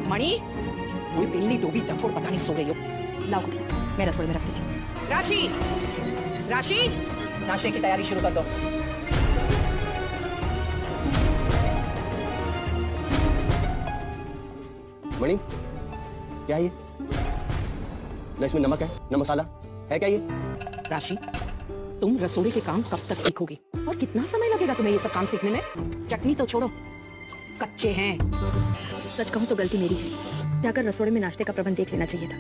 मणि, कोई पिल्ली डोबी डफोर पता नहीं सो रही हो। लाओ कुकी, मैं रसोई में रखती थी। राशि, राशि, नाश्ते की तैयारी शुरू कर दो। मणि, क्या है ये? न इसमें नमक है न मसाला है, क्या ये? राशि, तुम रसोई के काम कब तक सीखोगी और कितना समय लगेगा तुम्हें ये सब काम सीखने में? चटनी तो छोड़ो, कच्चे हैं। सच कहूं तो गलती मेरी है, जाकर रसोड़े में नाश्ते का प्रबंध देख लेना चाहिए था।